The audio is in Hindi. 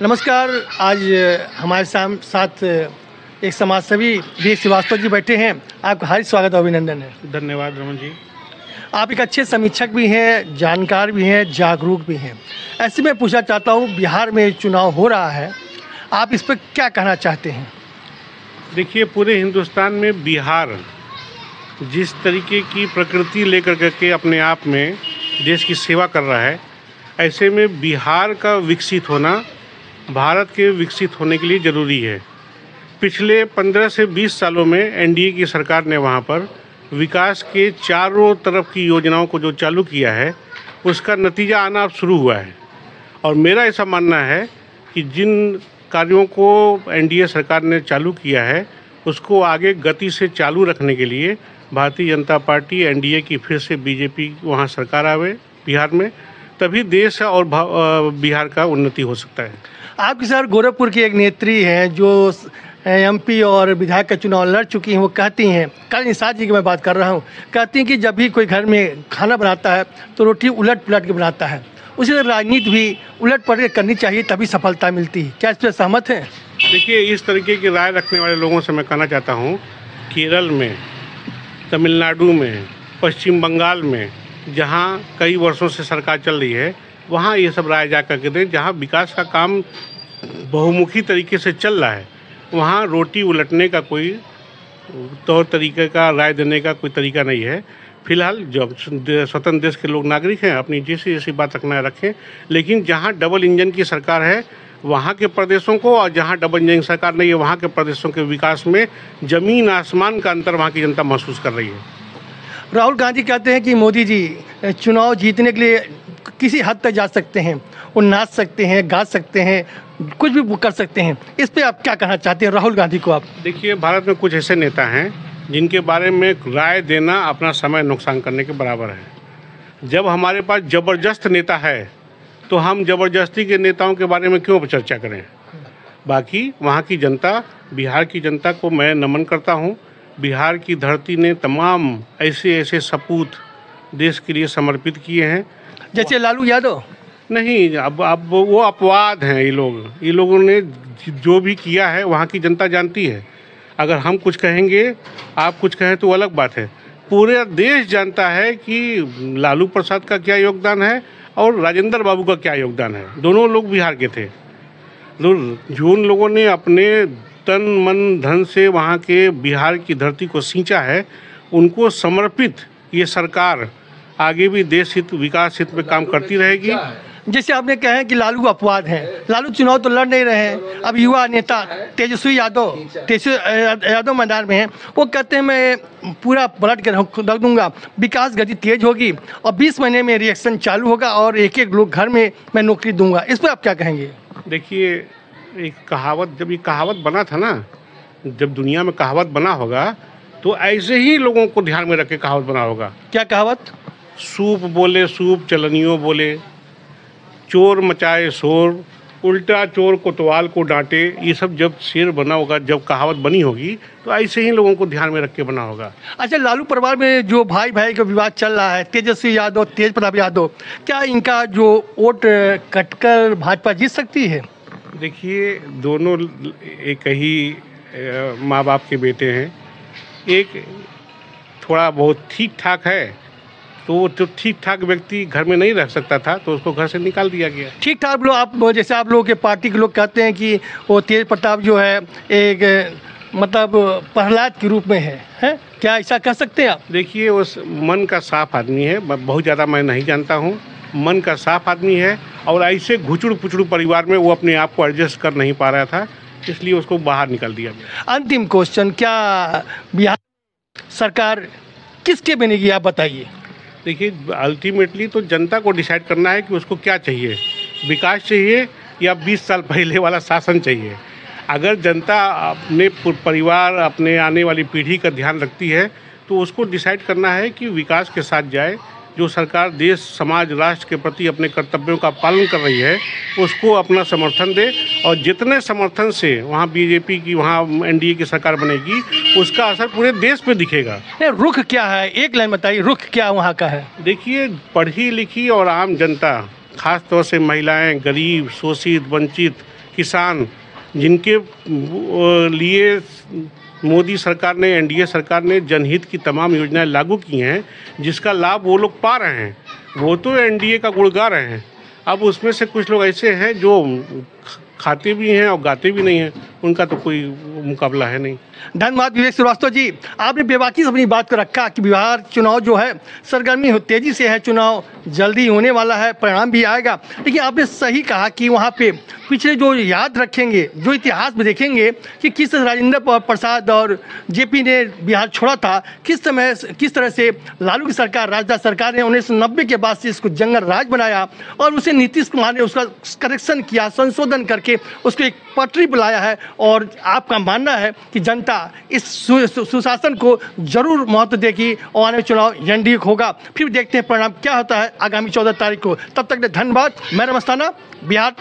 नमस्कार। आज हमारे साथ एक समाजसेवी वी श्रीवास्तव जी बैठे हैं। आपका हार्दिक स्वागत और अभिनंदन है। धन्यवाद रमन जी। आप एक अच्छे समीक्षक भी हैं, जानकार भी हैं, जागरूक भी हैं। ऐसे में पूछना चाहता हूँ, बिहार में चुनाव हो रहा है, आप इस पर क्या कहना चाहते हैं? देखिए, पूरे हिंदुस्तान में बिहार जिस तरीके की प्रकृति लेकर के अपने आप में देश की सेवा कर रहा है, ऐसे में बिहार का विकसित होना भारत के विकसित होने के लिए ज़रूरी है। पिछले 15 से 20 सालों में एनडीए की सरकार ने वहाँ पर विकास के चारों तरफ की योजनाओं को जो चालू किया है, उसका नतीजा आना अब शुरू हुआ है। और मेरा ऐसा मानना है कि जिन कार्यों को एनडीए सरकार ने चालू किया है, उसको आगे गति से चालू रखने के लिए भारतीय जनता पार्टी एनडीए की फिर से बीजेपी वहाँ सरकार आवे बिहार में, तभी देश और बिहार का उन्नति हो सकता है। आपके सर गोरखपुर की एक नेत्री हैं जो एमपी और विधायक का चुनाव लड़ चुकी हैं। वो कहती हैं, कल निषाद जी की मैं बात कर रहा हूँ, कहती हैं कि जब भी कोई घर में खाना बनाता है तो रोटी उलट पुलट के बनाता है। उसी तरह राजनीति भी उलट पलट के करनी चाहिए, तभी सफलता मिलती है। क्या इस पर सहमत हैं? देखिए, इस तरीके की राय रखने वाले लोगों से मैं कहना चाहता हूँ, केरल में, तमिलनाडु में, पश्चिम बंगाल में, जहाँ कई वर्षों से सरकार चल रही है, वहाँ ये सब राय जा करके दें। जहाँ विकास का काम बहुमुखी तरीके से चल रहा है, वहाँ रोटी उलटने का कोई तौर तरीके का राय देने का कोई तरीका नहीं है। फिलहाल जब स्वतंत्र देश के लोग नागरिक हैं, अपनी जैसी बात रखना है रखें, लेकिन जहाँ डबल इंजन की सरकार है, वहाँ के प्रदेशों को, और जहाँ डबल इंजन की सरकार नहीं है, वहाँ के प्रदेशों के विकास में ज़मीन आसमान का अंतर वहाँ की जनता महसूस कर रही है। राहुल गांधी कहते हैं कि मोदी जी चुनाव जीतने के लिए किसी हद तक जा सकते हैं, वो नाच सकते हैं, गा सकते हैं, कुछ भी कर सकते हैं। इस पे आप क्या कहना चाहते हैं राहुल गांधी को? आप देखिए, भारत में कुछ ऐसे नेता हैं जिनके बारे में राय देना अपना समय नुकसान करने के बराबर है। जब हमारे पास ज़बरदस्त नेता है तो हम ज़बरदस्ती के नेताओं के बारे में क्यों चर्चा करें। बाकी वहाँ की जनता, बिहार की जनता को मैं नमन करता हूँ। बिहार की धरती ने तमाम ऐसे सपूत देश के लिए समर्पित किए हैं। जैसे लालू यादव नहीं, अब वो अपवाद हैं। ये लोगों ने जो भी किया है वहाँ की जनता जानती है। अगर हम कुछ कहेंगे, आप कुछ कहें तो अलग बात है। पूरा देश जानता है कि लालू प्रसाद का क्या योगदान है और राजेंद्र बाबू का क्या योगदान है। दोनों लोग बिहार के थे। जो उन लोगों ने अपने तन मन धन से वहाँ के बिहार की धरती को सींचा है, उनको समर्पित ये सरकार आगे भी देश हित, विकास हित में काम करती रहेगी। जैसे आपने कहा है कि लालू अपवाद हैं, लालू चुनाव तो लड़ नहीं रहे हैं। अब युवा नेता तेजस्वी यादव मैदान में हैं। वो कहते हैं मैं पूरा पलट के रख दूंगा, विकास गति तेज होगी और 20 महीने में रिएक्शन चालू होगा और एक लोग घर में मैं नौकरी दूंगा। इस पर आप क्या कहेंगे? देखिए, एक कहावत, जब ये कहावत बना था ना, जब दुनिया में कहावत बना होगा तो ऐसे ही लोगों को ध्यान में रख के कहावत बना होगा। क्या कहावत? सूप बोले सूप चलनियों बोले, चोर मचाए शोर, उल्टा चोर कोतवाल को डांटे। ये सब जब शेर बना होगा, जब कहावत बनी होगी, तो ऐसे ही लोगों को ध्यान में रख के बना होगा। अच्छा, लालू परिवार में जो भाई का विवाद चल रहा है, तेजस्वी यादव, तेज प्रताप यादव, क्या इनका जो वोट कटकर भाजपा जीत सकती है? देखिए, दोनों एक ही माँ बाप के बेटे हैं। एक थोड़ा बहुत ठीक ठाक है, तो वो जो ठीक ठाक व्यक्ति घर में नहीं रह सकता था, तो उसको घर से निकाल दिया गया। ठीक ठाक लोग, आप जैसे आप लोगों के पार्टी के लोग कहते हैं कि वो तेज प्रताप जो है एक मतलब प्रहलाद के रूप में है? क्या ऐसा कह सकते हैं आप? देखिए, उस मन का साफ आदमी है, बहुत ज़्यादा मैं नहीं जानता हूँ। मन का साफ आदमी है और ऐसे घुचड़ू पुचड़ू परिवार में वो अपने आप को एडजस्ट कर नहीं पा रहा था, इसलिए उसको बाहर निकाल दिया गया। अंतिम क्वेश्चन, क्या बिहार सरकार किसके बनेगी, आप बताइए? देखिए, अल्टीमेटली तो जनता को डिसाइड करना है कि उसको क्या चाहिए, विकास चाहिए या 20 साल पहले वाला शासन चाहिए। अगर जनता अपने परिवार, अपने आने वाली पीढ़ी का ध्यान रखती है, तो उसको डिसाइड करना है कि विकास के साथ जाए। जो सरकार देश, समाज, राष्ट्र के प्रति अपने कर्तव्यों का पालन कर रही है, उसको अपना समर्थन दे। और जितने समर्थन से वहाँ बीजेपी की, वहाँ एनडीए की सरकार बनेगी, उसका असर पूरे देश पे दिखेगा। रुख क्या है, एक लाइन बताइए, रुख क्या वहाँ का है? देखिए, पढ़ी लिखी और आम जनता, खास तौर से महिलाएं, गरीब, शोषित, वंचित, किसान जिनके लिए मोदी सरकार ने, एनडीए सरकार ने जनहित की तमाम योजनाएं लागू की हैं, जिसका लाभ वो लोग पा रहे हैं, वो तो एनडीए का गुण गा रहे हैं। अब उसमें से कुछ लोग ऐसे हैं जो खाते भी हैं और गाते भी नहीं हैं, उनका तो कोई मुकाबला है नहीं। धन्यवाद विवेक श्रीवास्तव जी, आपने बेबाकी से अपनी बात को रखा कि बिहार चुनाव जो है सरगर्मी तेजी से है, चुनाव जल्दी होने वाला है, परिणाम भी आएगा। लेकिन आपने सही कहा कि वहाँ पे पिछले जो याद रखेंगे, जो इतिहास में देखेंगे कि किस तरह राजेंद्र प्रसाद और जेपी ने बिहार छोड़ा था, किस तरह से लालू की सरकार, राजद सरकार ने 1990 के बाद से इसको जंगल राज बनाया और उसे नीतीश कुमार ने उसका करेक्शन किया, संशोधन करके उसको एक पटरी पर लाया है। और आपका मानना है कि जनता इस सुशासन को जरूर महत्व देगी और आने चुनाव एनडीए होगा। फिर देखते हैं परिणाम क्या होता है आगामी 14 तारीख को। तब तक धन्यवाद। मैं रमस्ताना, बिहार।